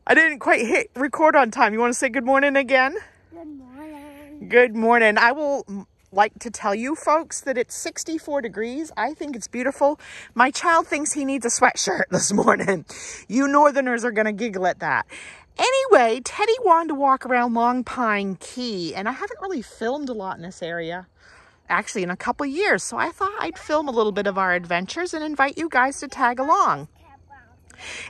I didn't quite hit record on time. You want to say good morning again? Good morning. Good morning. I will like to tell you folks that it's 64 degrees. I think it's beautiful. My child thinks he needs a sweatshirt this morning. You northerners are going to giggle at that. Anyway, Teddy wanted to walk around Long Pine Key, and I haven't really filmed a lot in this area, actually in a couple years. So I thought I'd film a little bit of our adventures and invite you guys to tag along.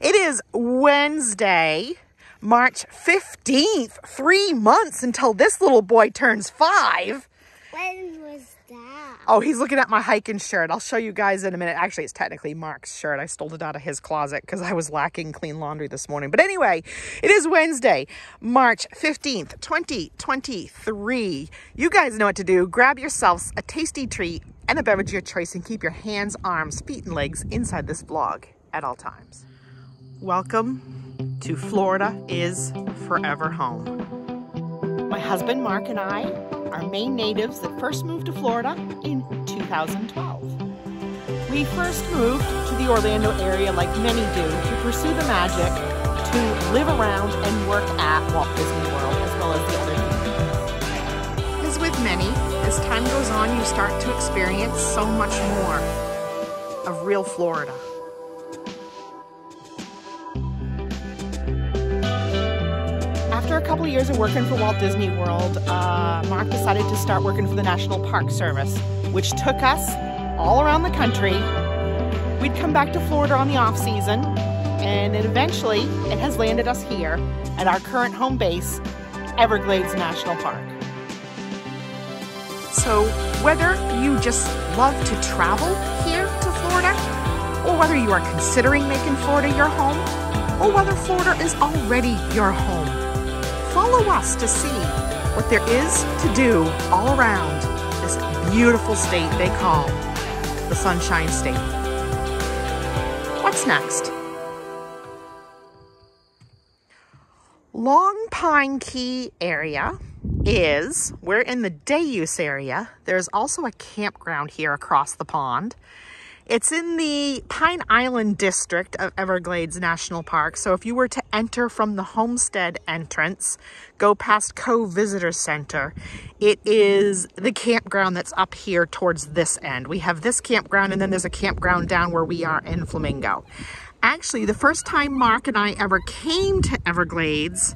It is Wednesday, March 15th, 3 months until this little boy turns 5. When was that? Oh, he's looking at my hiking shirt. I'll show you guys in a minute. Actually, it's technically Mark's shirt. I stole it out of his closet because I was lacking clean laundry this morning. But anyway, it is Wednesday, March 15th, 2023. You guys know what to do. Grab yourselves a tasty treat and a beverage of your choice and keep your hands, arms, feet, and legs inside this vlog at all times. Welcome to Florida is Forever Home. My husband, Mark, and I are Maine natives that first moved to Florida in 2012. We first moved to the Orlando area, like many do, to pursue the magic, to live around and work at Walt Disney World, as well as the other communities. As with many, as time goes on, you start to experience so much more of real Florida. After a couple of years of working for Walt Disney World, Mark decided to start working for the National Park Service, which took us all around the country. We'd come back to Florida on the off season, and eventually it has landed us here at our current home base, Everglades National Park. So whether you just love to travel here to Florida, or whether you are considering making Florida your home, or whether Florida is already your home, follow us to see what there is to do all around this beautiful state they call the Sunshine State. What's next? Long Pine Key area is, we're in the day use area. There's also a campground here across the pond. It's in the Pine Island district of Everglades National Park. So if you were to enter from the Homestead entrance, go past Cove Visitor Center, it is the campground that's up here towards this end. We have this campground, and then there's a campground down where we are in Flamingo. Actually, the first time Mark and I ever came to Everglades,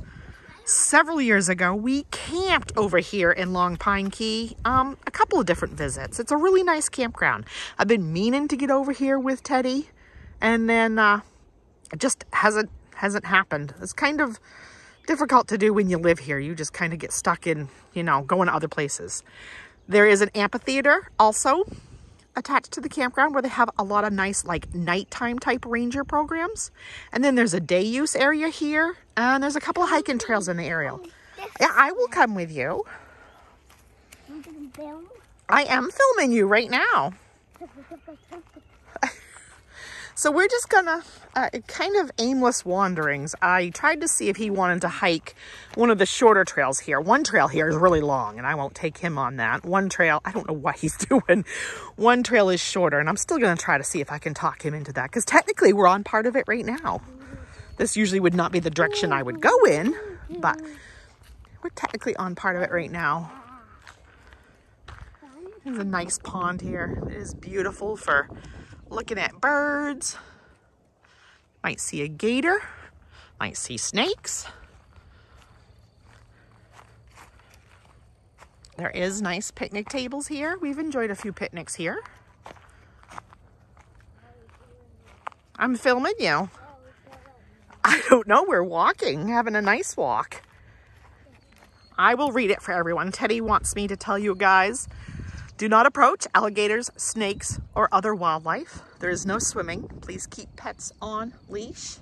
several years ago, we camped over here in Long Pine Key, a couple of different visits. It's a really nice campground. I've been meaning to get over here with Teddy, and then it just hasn't happened. It's kind of difficult to do when you live here. You just kind of get stuck in, you know, going to other places. There is an amphitheater also attached to the campground where they have a lot of nice, like, nighttime type ranger programs. And then there's a day use area here, and there's a couple of hiking trails in the area. Yeah, I will come with you. I am filming you right now. So we're just gonna, kind of aimless wanderings. I tried to see if he wanted to hike one of the shorter trails here. One trail here is really long, and I won't take him on that. One trail, I don't know what he's doing. One trail is shorter, and I'm still gonna try to see if I can talk him into that, because technically we're on part of it right now. This usually would not be the direction I would go in, but we're technically on part of it right now. There's a nice pond here. It is beautiful for looking at birds. Might see a gator. Might see snakes. There is nice picnic tables here. We've enjoyed a few picnics here. I'm filming you. I don't know. We're walking, having a nice walk. I will read it for everyone. Teddy wants me to tell you guys, do not approach alligators, snakes, or other wildlife. There is no swimming. Please keep pets on leash.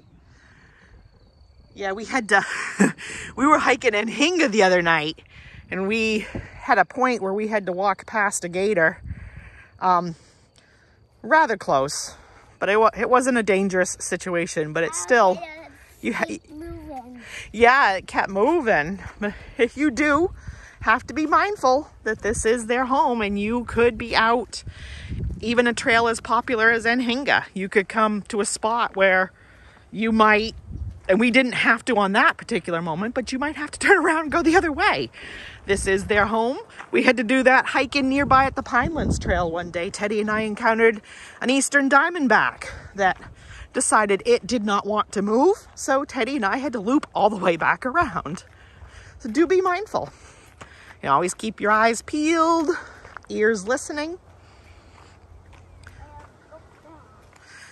Yeah, we had to, we were hiking in Hinga the other night, and we had a point where we had to walk past a gator. Rather close, but it wasn't a dangerous situation, but it's still, yeah, it kept moving. But if you do have to be mindful that this is their home, and you could be out, even a trail as popular as Hinga. You could come to a spot where you might And we didn't have to on that particular moment, but you might have to turn around and go the other way. This is their home. We had to do that hike in nearby at the Pinelands Trail one day. Teddy and I encountered an eastern diamondback that decided it did not want to move. So Teddy and I had to loop all the way back around. So do be mindful. You always keep your eyes peeled, ears listening.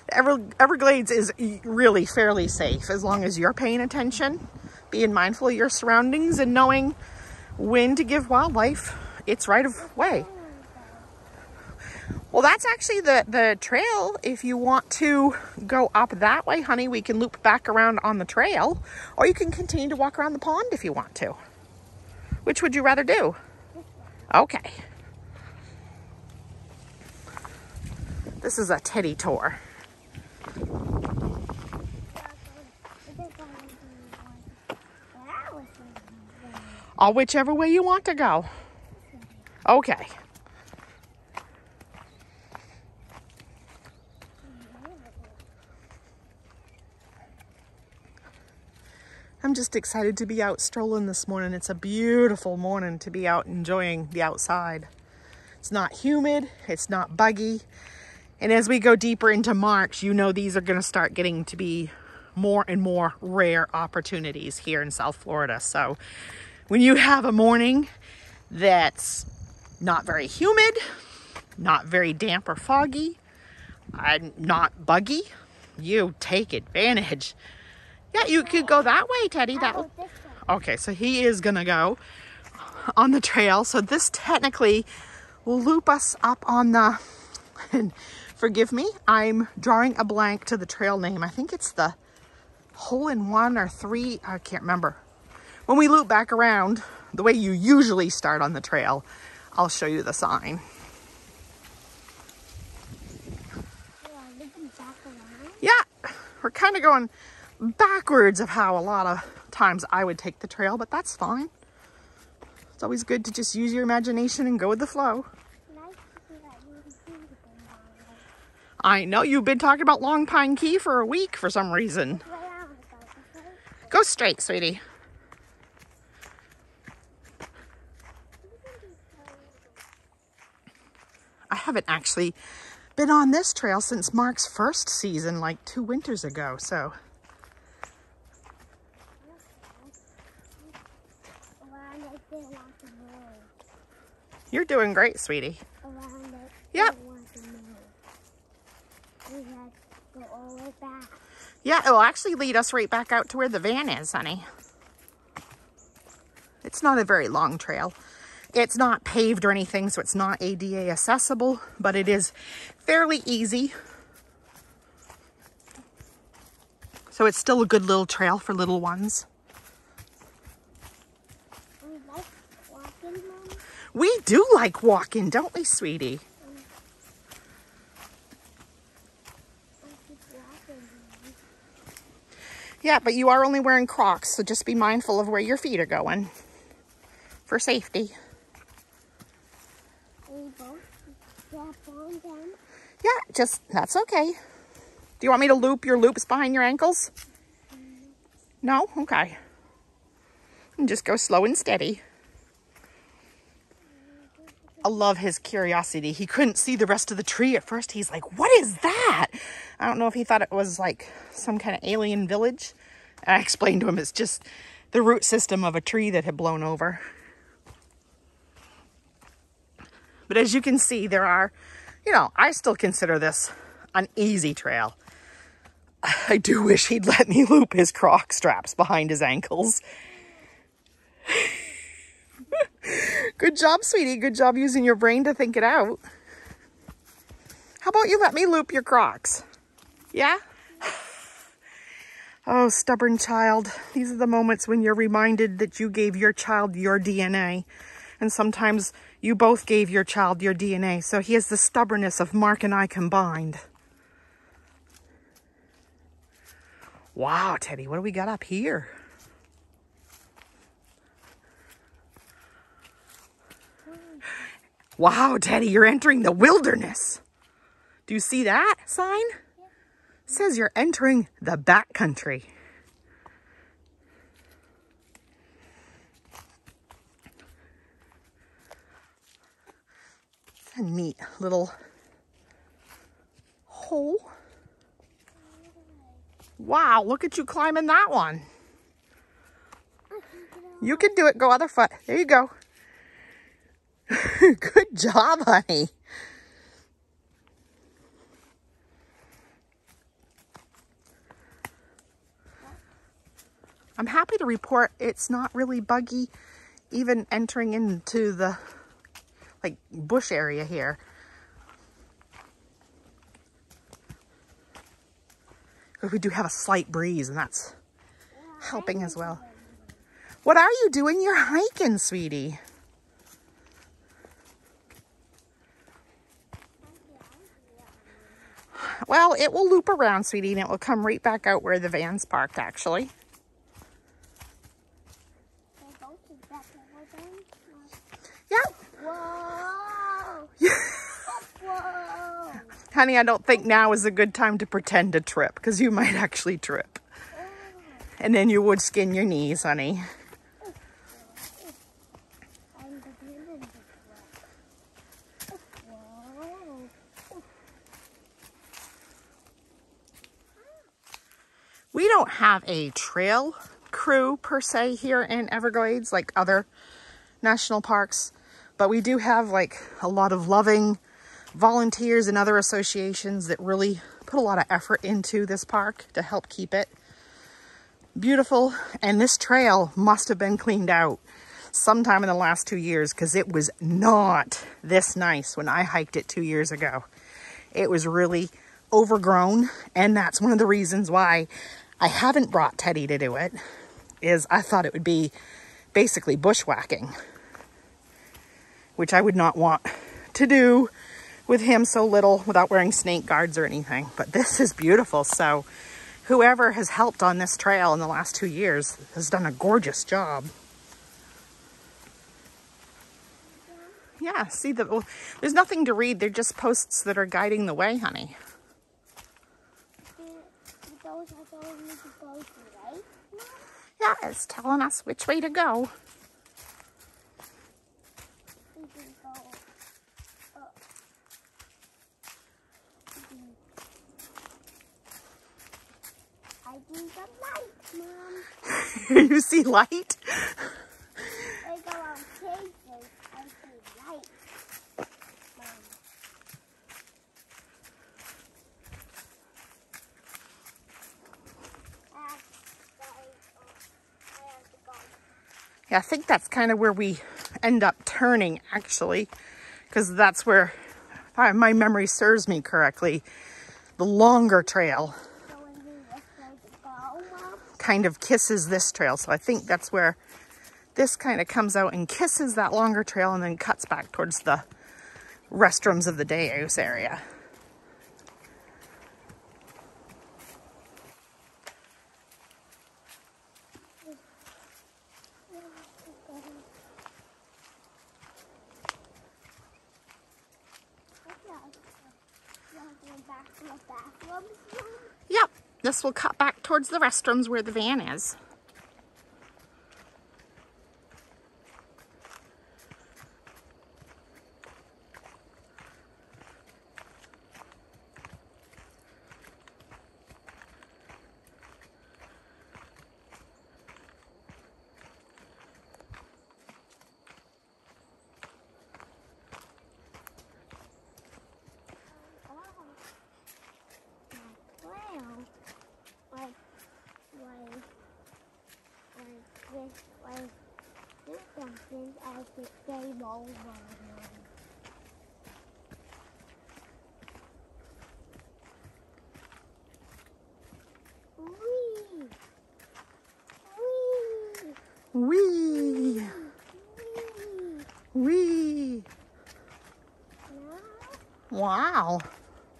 Everglades is really fairly safe as long as you're paying attention, being mindful of your surroundings, and knowing when to give wildlife its right of way. Well, that's actually the trail. If you want to go up that way, honey, we can loop back around on the trail, or you can continue to walk around the pond if you want to. Which would you rather do? Okay. This is a Teddy tour. Whichever way you want to go. Okay. I'm just excited to be out strolling this morning. It's a beautiful morning to be out enjoying the outside. It's not humid, it's not buggy. And as we go deeper into March, you know these are going to start getting to be more and more rare opportunities here in South Florida. So when you have a morning that's not very humid, not very damp or foggy, and not buggy, you take advantage. Yeah, you could go that way, Teddy. Okay, so he is gonna go on the trail. So this technically will loop us up on the, and forgive me, I'm drawing a blank to the trail name. I think it's the Hole-in-One or 3, I can't remember. When we loop back around, the way you usually start on the trail, I'll show you the sign. Yeah, we're kind of going backwards of how a lot of times I would take the trail, but that's fine. It's always good to just use your imagination and go with the flow. I know you've been talking about Long Pine Key for a week for some reason. Go straight, sweetie. I haven't actually been on this trail since Mark's first season, like 2 winters ago, so. You're doing great, sweetie. Yep. Yeah, it'll actually lead us right back out to where the van is, honey. It's not a very long trail. It's not paved or anything, so it's not ADA accessible, but it is fairly easy. So it's still a good little trail for little ones. We do like walking, don't we, sweetie? Yeah, but you are only wearing Crocs, so just be mindful of where your feet are going for safety. Yeah, that's okay. Do you want me to loop your loops behind your ankles? No? Okay. And just go slow and steady. I love his curiosity. He couldn't see the rest of the tree at first. He's like, what is that? I don't know if he thought it was like some kind of alien village. I explained to him it's just the root system of a tree that had blown over. But as you can see, there are, you know, I still consider this an easy trail. I do wish he'd let me loop his Croc straps behind his ankles. Good job, sweetie. Good job using your brain to think it out. How about you let me loop your Crocs? Yeah? Oh, stubborn child. These are the moments when you're reminded that you gave your child your DNA. And sometimes you both gave your child your DNA. So he has the stubbornness of Mark and I combined. Wow, Teddy, what do we got up here? Wow, Teddy, you're entering the wilderness. Do you see that sign? It says you're entering the backcountry. A neat little hole. Wow, look at you climbing that one. You can do it. Go other foot. There you go. Good job, honey. I'm happy to report it's not really buggy even entering into the bush area here. But we do have a slight breeze and that's helping as well. What are you doing? You're hiking, sweetie. Well, it will loop around, sweetie, and it will come right back out where the van's parked, actually. Yeah. Whoa. Whoa. Honey, I don't think now is a good time to pretend to trip, because you might actually trip. And then you would skin your knees, honey. We don't have a trail crew per se here in Everglades like other national parks, but we do have like a lot of loving volunteers and other associations that really put a lot of effort into this park to help keep it beautiful. And this trail must have been cleaned out sometime in the last 2 years, because it was not this nice when I hiked it 2 years ago. It was really overgrown, and that's one of the reasons why I haven't brought Teddy to do it, is I thought it would be basically bushwhacking, which I would not want to do with him so little without wearing snake guards or anything. But this is beautiful. So whoever has helped on this trail in the last 2 years has done a gorgeous job. Yeah, see, there's nothing to read. They're just posts that are guiding the way, honey. Yeah, it's telling us which way to go. I see the light, Mom. You see light? I go on cages. I see light, Mom. Yeah, I think that's kind of where we end up turning, actually, because that's where, if my memory serves me correctly, the longer trail kind of kisses this trail. So I think that's where this kind of comes out and kisses that longer trail and then cuts back towards the restrooms of the day use area. Yep, this will cut back towards the restrooms where the van is. Game over. Wee! Wee! Wow!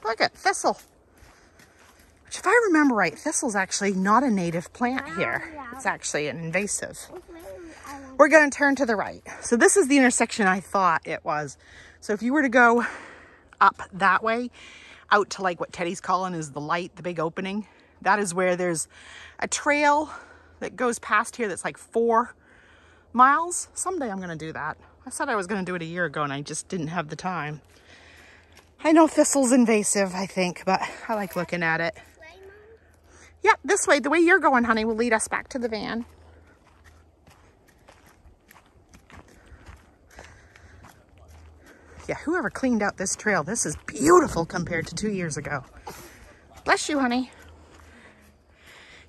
Look at thistle. Which, if I remember right, thistle's actually not a native plant here. It's actually an invasive. We're going to turn to the right. So this is the intersection I thought it was. So if you were to go up that way, out to like what Teddy's calling is the light, the big opening, that is where there's a trail that goes past here that's like 4 miles. Someday I'm going to do that. I said I was going to do it a year ago and I just didn't have the time. I know thistle's invasive, I think, but I like looking at it. Yeah, this way. The way you're going, honey, will lead us back to the van. Yeah, whoever cleaned out this trail, this is beautiful compared to 2 years ago. Bless you, honey.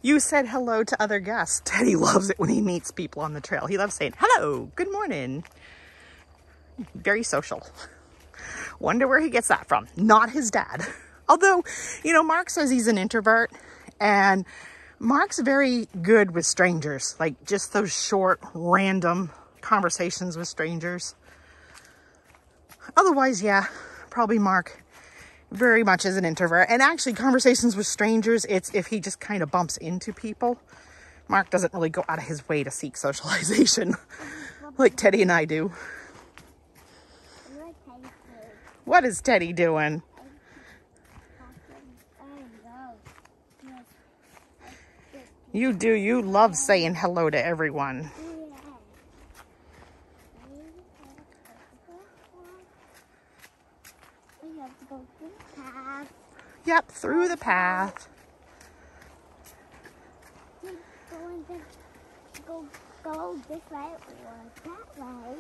You said hello to other guests. Teddy loves it when he meets people on the trail. He loves saying, hello, good morning. Very social. Wonder where he gets that from. Not his dad. Although, you know, Mark says he's an introvert, and Mark's very good with strangers. Like just those short, random conversations with strangers. Otherwise, yeah, probably Mark very much is an introvert. And actually, conversations with strangers, it's if he just kind of bumps into people. Mark doesn't really go out of his way to seek socialization like Teddy and I do. What is Teddy doing? You do. You love saying hello to everyone. Yep, through the path. Go this way or that way.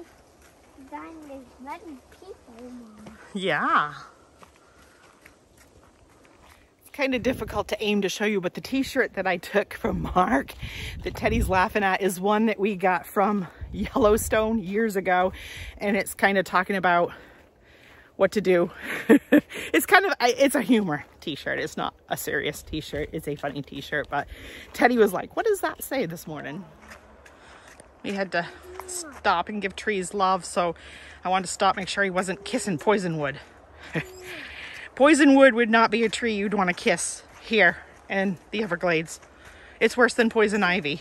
Then there's many people, Mom. Yeah. It's kind of difficult to aim to show you, but the t-shirt that I took from Mark that Teddy's laughing at is one that we got from Yellowstone years ago. And it's kind of talking about what to do. It's a humor t-shirt. It's not a serious t-shirt. It's a funny t-shirt, but Teddy was like, what does that say this morning? We had to stop and give trees love, so I wanted to stop, make sure he wasn't kissing poisonwood. Poisonwood would not be a tree you'd want to kiss here in the Everglades. It's worse than poison ivy.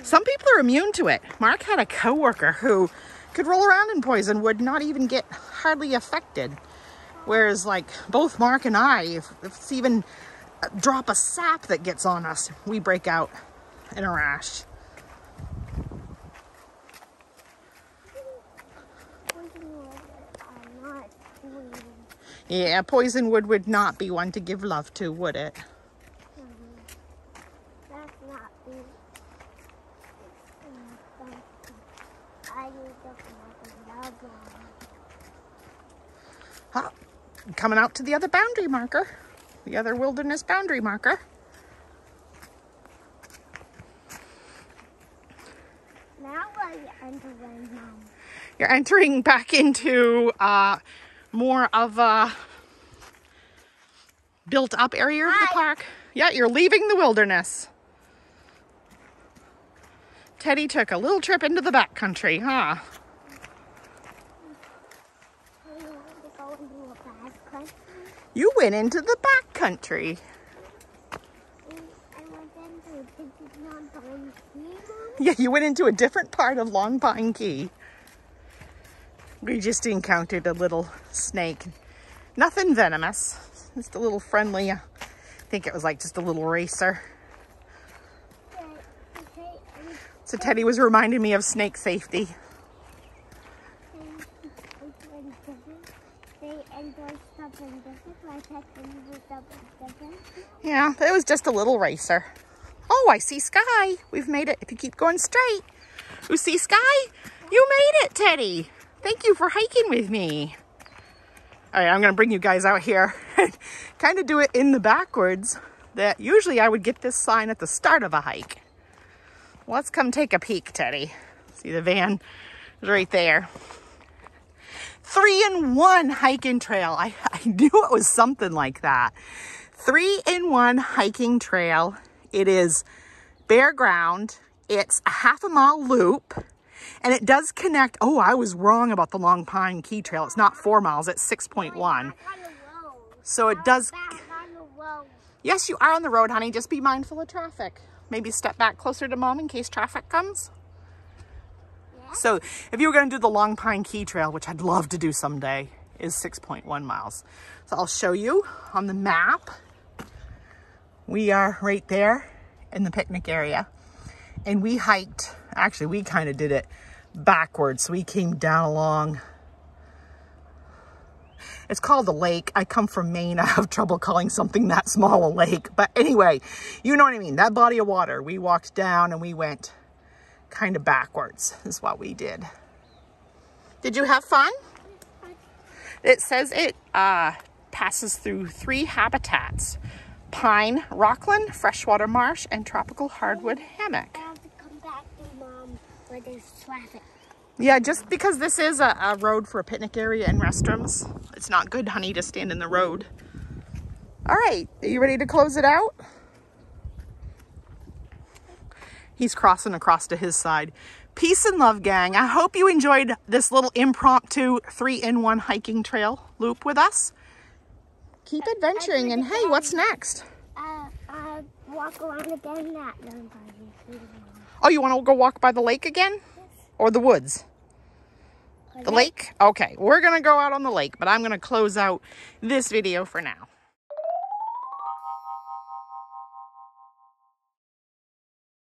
Some people are immune to it. Mark had a coworker who could roll around in poisonwood, not even get hardly affected. Whereas like both Mark and I, if it's even a drop of sap that gets on us, we break out in a rash. Yeah, poisonwood would not be one to give love to, would it? That's not the... Huh. Coming out to the other boundary marker. The other wilderness boundary marker. Now we're entering, Mom. You're entering back into more of a built up area of the park. Yeah, you're leaving the wilderness. Teddy took a little trip into the backcountry, huh? You went into the backcountry. Yeah, you went into a different part of Long Pine Key. We just encountered a little snake. Nothing venomous. Just a little friendly, I think it was like just a little racer. So Teddy was reminding me of snake safety. Yeah, it was just a little racer. Oh, I see sky. We've made it. If you keep going straight. You see sky? You made it, Teddy. Thank you for hiking with me. All right, I'm going to bring you guys out here and kind of do it in the backwards that usually I would get this sign at the start of a hike. Let's come take a peek, Teddy. See the van is right there. 3-in-1 hiking trail. I knew it was something like that. 3-in-1 hiking trail. It is bare ground. It's a half-a-mile loop. And it does connect. Oh, I was wrong about the Long Pine Key Trail. It's not 4 miles. It's 6.1. So it does. Yes, you are on the road, honey. Just be mindful of traffic. Maybe step back closer to Mom in case traffic comes. Yeah. So if you were going to do the Long Pine Key Trail, which I'd love to do someday, is 6.1 miles. So I'll show you on the map. We are right there in the picnic area. And we hiked, actually we kind of did it backwards. So we came down along. It's called a lake. I come from Maine. I have trouble calling something that small a lake. But anyway, you know what I mean. That body of water. We walked down and we went kind of backwards is what we did. Did you have fun? It says it passes through 3 habitats: pine, rockland, freshwater marsh, and tropical hardwood hammock. I have to come back to Mom where there's traffic. Yeah, just because this is a road for a picnic area and restrooms, it's not good, honey, to stand in the road. All right, are you ready to close it out? He's crossing across to his side. Peace and love, gang. I hope you enjoyed this little impromptu 3-in-1 hiking trail loop with us. Keep adventuring, and hey, what's next? Walk around again that. Oh, you want to go walk by the lake again? Or the woods? The lake? Okay, we're going to go out on the lake, but I'm going to close out this video for now.